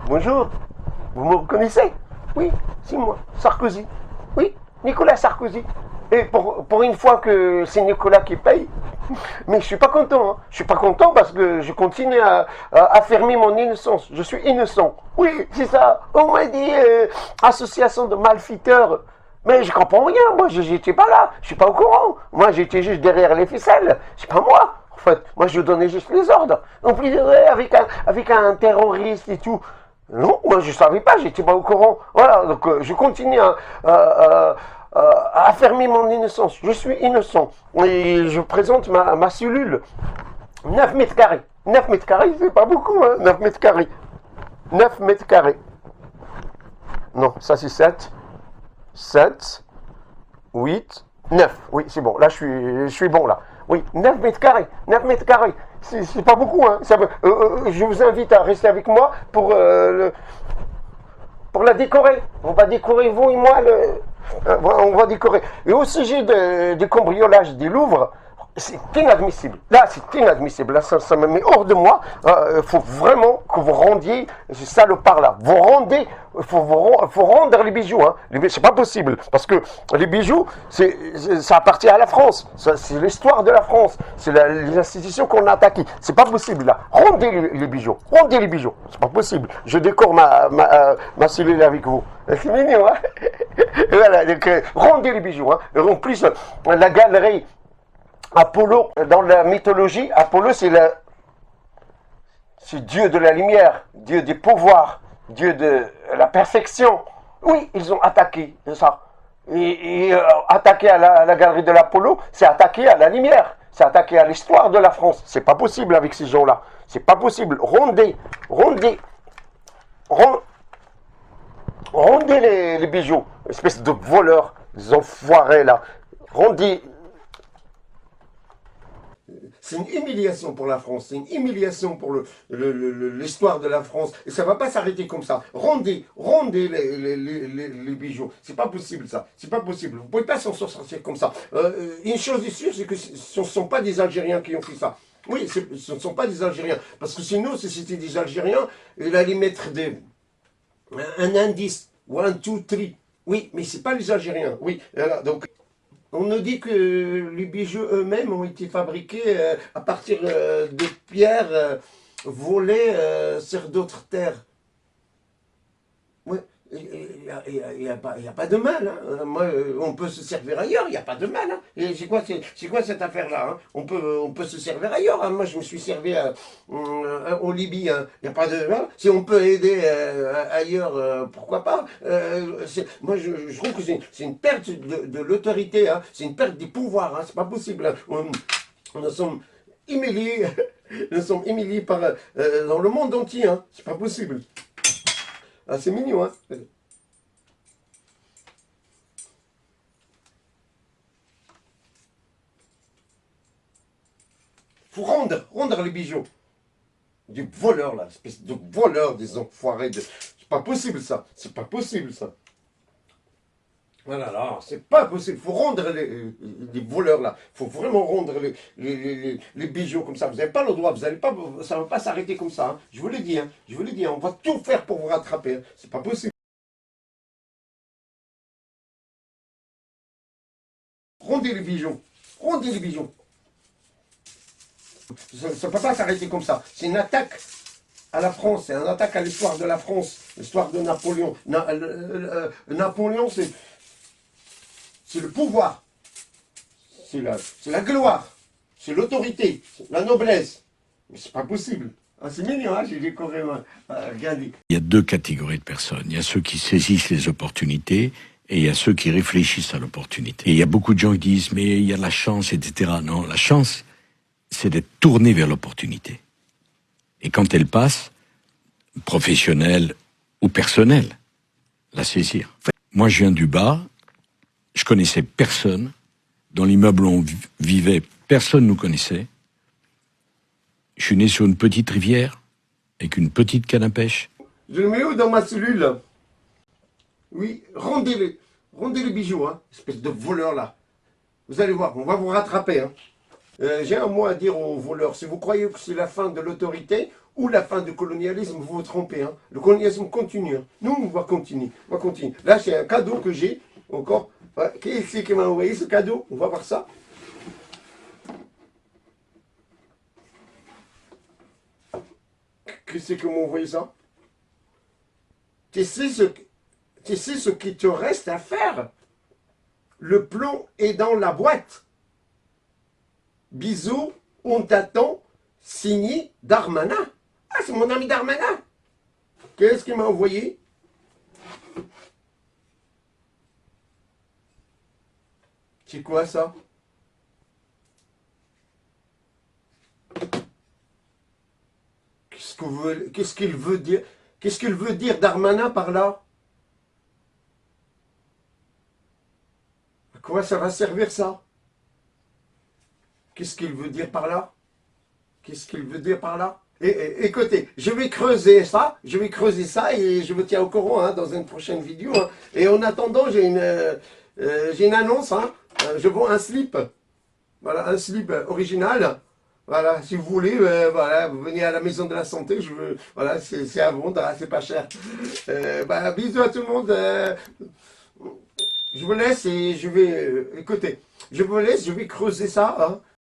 Bonjour, vous me reconnaissez? Oui, c'est moi, Sarkozy. Oui, Nicolas Sarkozy. Et pour une fois que c'est Nicolas qui paye, mais je suis pas content. Hein. Je suis pas content parce que je continue à affirmer mon innocence. Je suis innocent. Oui, c'est ça. On m'a dit association de malfaiteurs. Mais je comprends rien. Moi, j'étais pas là. Je suis pas au courant. Moi, j'étais juste derrière les ficelles. C'est pas moi. En fait, moi, je donnais juste les ordres. En plus, avec un terroriste et tout. Non, moi, je savais pas. J'étais pas au courant. Voilà. Donc, je continue à affirmer mon innocence. Je suis innocent. Et je présente ma cellule. 9 mètres carrés. 9 mètres carrés, c'est pas beaucoup, hein. 9 mètres carrés. 9 mètres carrés. Non, ça c'est 7. 7. 8. 9. Oui, c'est bon. Là, je suis bon, là. Oui, 9 mètres carrés. 9 mètres carrés. C'est pas beaucoup, hein. Je vous invite à rester avec moi pour la décorer. On va décorer, vous et moi, on va décorer. Et au sujet du cambriolage des Louvres, c'est inadmissible. Là, c'est inadmissible. Là, ça me met hors de moi. Il faut vraiment que vous rendiez ces salopards-là. Vous rendez, faut rendre les bijoux. Hein. C'est pas possible. Parce que les bijoux, ça appartient à la France. C'est l'histoire de la France. C'est les institutions qu'on a attaquées. C'est pas possible, là. Rendez les bijoux. Rendez les bijoux. C'est pas possible. Je décore ma cellule avec vous. C'est mignon, hein. Voilà, donc, rendez les bijoux. Hein. En plus, la galerie Apollo, dans la mythologie, Apollo c'est Dieu de la lumière, Dieu des pouvoirs, Dieu de la perfection. Oui, ils ont attaqué ça. Et attaquer à la galerie de l'Apollo, c'est attaquer à la lumière, c'est attaquer à l'histoire de la France. C'est pas possible avec ces gens-là. C'est pas possible. Rendez les bijoux, espèce de voleurs, des enfoirés là. Rendez. C'est une humiliation pour la France, c'est une humiliation pour l'histoire de la France. Et ça ne va pas s'arrêter comme ça. Rendez les bijoux. C'est pas possible ça. C'est pas possible. Vous ne pouvez pas s'en sortir comme ça. Une chose est sûre, c'est que ce ne sont pas des Algériens qui ont fait ça. Oui, ce ne sont pas des Algériens. Parce que sinon, si c'était des Algériens, il allait mettre un indice ou un two, three. Oui, mais ce n'est pas les Algériens. Oui, voilà, donc. On nous dit que les bijoux eux-mêmes ont été fabriqués à partir de pierres volées sur d'autres terres. Ouais. Il n'y a pas de mal. Hein. Moi, on peut se servir ailleurs, il n'y a pas de mal. Hein. Et c'est quoi cette affaire-là? Hein. On peut se servir ailleurs. Hein. Moi, je me suis servi en Libye. Hein. Il n'y a pas de mal. Si on peut aider ailleurs, pourquoi pas? Moi, je trouve que c'est une perte de l'autorité. Hein. C'est une perte des pouvoirs. Hein. C'est pas possible. Hein. Nous sommes humiliés. Nous sommes humiliés dans le monde entier. Hein. C'est pas possible. Ah, c'est mignon, hein. Faut rendre les bijoux. Des voleurs, là, espèce de voleurs, des enfoirés. C'est pas possible, ça. C'est pas possible, ça. Voilà, là, c'est pas possible. Faut rendre les voleurs, là. Faut vraiment rendre les bijoux comme ça. Vous n'avez pas le droit. Ça ne va pas s'arrêter comme ça. Hein. Je vous l'ai dit, hein. Je vous l'ai dit. Hein. On va tout faire pour vous rattraper. Hein. C'est pas possible. Rendez les bijoux. Rendez les bijoux. Ça ne peut pas s'arrêter comme ça. C'est une attaque à la France. C'est une attaque à l'histoire de la France. L'histoire de Napoléon. Napoléon, c'est le pouvoir. C'est la gloire. C'est l'autorité. La noblesse. Mais c'est pas possible. Ah, c'est mignon, hein, j'ai décoré regardez. Il y a deux catégories de personnes. Il y a ceux qui saisissent les opportunités et il y a ceux qui réfléchissent à l'opportunité. Et il y a beaucoup de gens qui disent, mais il y a la chance, etc. Non, la chance, c'est d'être tourné vers l'opportunité. Et quand elle passe, professionnelle ou personnelle, la saisir. Moi, je viens du bas, je connaissais personne. Dans l'immeuble où on vivait, personne ne nous connaissait. Je suis né sur une petite rivière, avec une petite canne à pêche. Je le mets où dans ma cellule, là? Oui, rendez les bijoux, hein, espèce de voleur, là. Vous allez voir, on va vous rattraper, hein. J'ai un mot à dire aux voleurs. Si vous croyez que c'est la fin de l'autorité, ou la fin du colonialisme, vous vous trompez. Hein. Le colonialisme continue. Hein. Nous, on va continuer. On va continuer. Là, c'est un cadeau que j'ai encore. Ouais. Qui est-ce qui m'a envoyé ce cadeau? On va voir ça. Qui c'est qui m'a envoyé ça? Tu sais ce qu'il te reste à faire? Le plan est dans la boîte. Bisous, on t'attend, signé Darmanin. Ah, c'est mon ami Darmanin. Qu'est-ce qu'il m'a envoyé? C'est quoi ça? Qu'est-ce qu'il veut dire? Qu'est-ce qu'il veut dire Darmanin par là? À quoi ça va servir ça? Qu'est-ce qu'il veut dire par là? Qu'est-ce qu'il veut dire par là? Écoutez, je vais creuser ça et je vous tiens au courant hein, dans une prochaine vidéo. Hein. Et en attendant, j'ai une annonce. Hein. Je vends un slip. Voilà, un slip original. Voilà, si vous voulez, voilà, vous venez à la maison de la santé. Voilà, c'est à vendre, hein, c'est pas cher. Bisous à tout le monde. Je vous laisse et je vais, écoutez, je vous laisse, je vais creuser ça. Hein.